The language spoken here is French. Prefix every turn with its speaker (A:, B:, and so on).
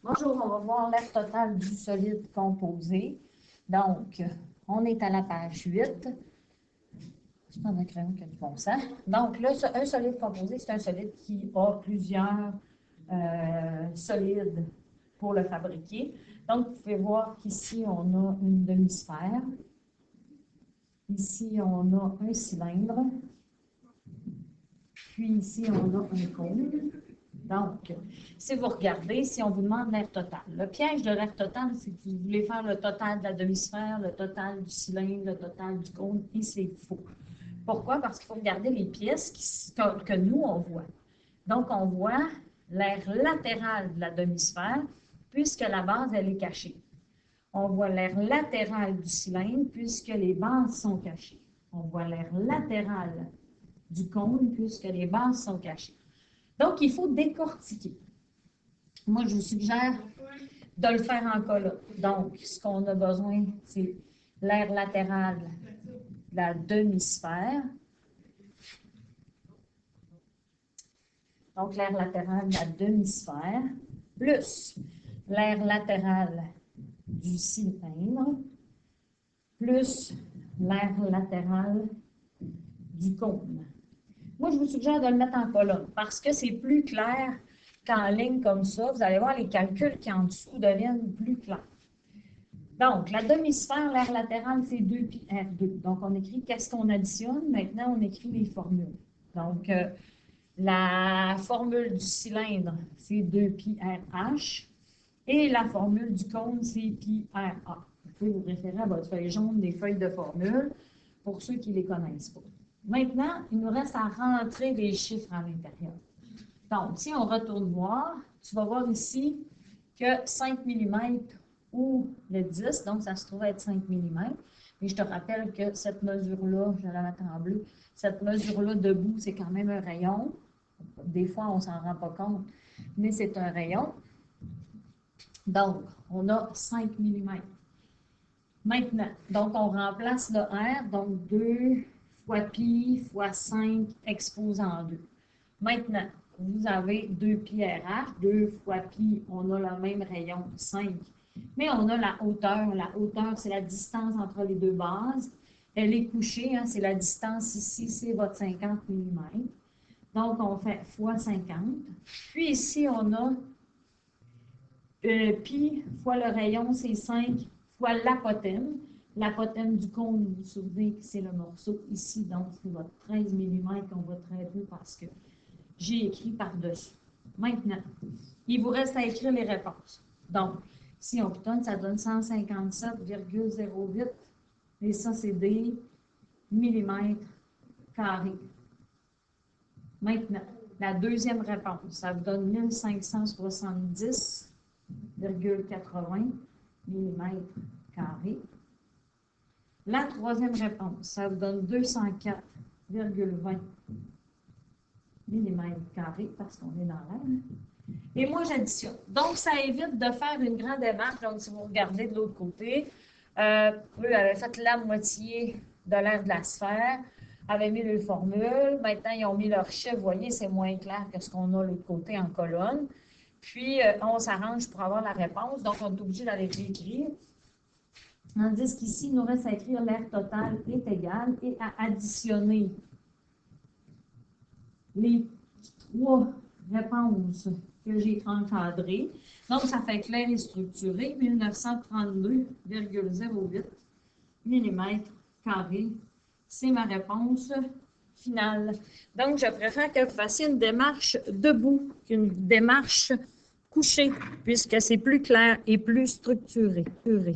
A: Bonjour, on va voir l'air total du solide composé. Donc, on est à la page 8. C'est pas un crayon qui a du bon sens. Donc, là, un solide composé, c'est un solide qui a plusieurs solides pour le fabriquer. Donc, vous pouvez voir qu'ici, on a une demi-sphère. Ici, on a un cylindre. Puis ici, on a un cône. Donc, si vous regardez, si on vous demande l'air total, le piège de l'air total, c'est que vous voulez faire le total de la demi-sphère, le total du cylindre, le total du cône, et c'est faux. Pourquoi? Parce qu'il faut regarder les pièces que nous, on voit. Donc, on voit l'air latéral de la demi-sphère, puisque la base, elle est cachée. On voit l'air latéral du cylindre, puisque les bases sont cachées. On voit l'air latéral du cône, puisque les bases sont cachées. Donc, il faut décortiquer. Moi, je vous suggère de le faire en colonne. Donc, ce qu'on a besoin, c'est l'air latéral de la demi-sphère. Donc, l'air latéral de la demi-sphère, plus l'air latéral du cylindre, plus l'air latéral du cône. Moi, je vous suggère de le mettre en colonne parce que c'est plus clair qu'en ligne comme ça. Vous allez voir les calculs qui en dessous deviennent plus clairs. Donc, la demi-sphère, l'air latéral, c'est 2πr2. Donc, on écrit qu'est-ce qu'on additionne. Maintenant, on écrit les formules. Donc, la formule du cylindre, c'est 2πrh. Et la formule du cône, c'est πra. Vous pouvez vous référer à votre feuille jaune des feuilles de formule pour ceux qui ne les connaissent pas. Maintenant, il nous reste à rentrer les chiffres à l'intérieur. Donc, si on retourne voir, tu vas voir ici que 5 mm ou le 10, donc ça se trouve être 5 mm. Mais je te rappelle que cette mesure-là, je vais la mettre en bleu, cette mesure-là debout, c'est quand même un rayon. Des fois, on ne s'en rend pas compte, mais c'est un rayon. Donc, on a 5 mm. Maintenant, donc on remplace le R, donc 2 fois pi fois 5 exposant 2. Maintenant, vous avez 2πrh, 2 fois pi, on a le même rayon, 5. Mais on a la hauteur. La hauteur, c'est la distance entre les deux bases. Elle est couchée, hein, c'est la distance ici, c'est votre 50 mm. Donc, on fait fois 50. Puis ici, on a pi fois le rayon, c'est 5 fois l'apothème. L'apothème du cône, vous vous souvenez que c'est le morceau ici, donc c'est votre 13 mm qu'on voit très peu parce que j'ai écrit par-dessus. Maintenant, il vous reste à écrire les réponses. Donc, si on pitonne, ça donne 157,08 et ça, c'est des millimètres carrés. Maintenant, la deuxième réponse, ça vous donne 1570,80 mm². La troisième réponse, ça vous donne 204,20 mm² parce qu'on est dans l'air. Et moi, j'additionne. Donc, ça évite de faire une grande démarche. Donc, si vous regardez de l'autre côté, eux avaient fait la moitié de l'air de la sphère, avaient mis les formules. Maintenant, ils ont mis leurs chiffres. Vous voyez, c'est moins clair que ce qu'on a de l'autre côté en colonne. Puis, on s'arrange pour avoir la réponse. Donc, on est obligé d'aller réécrire. Tandis qu'ici, il nous reste à écrire l'air total est égal et à additionner les trois réponses que j'ai encadrées. Donc, ça fait clair et structuré, 1932,08 mm². C'est ma réponse finale. Donc, je préfère que vous fassiez une démarche debout qu'une démarche couchée, puisque c'est plus clair et plus structuré.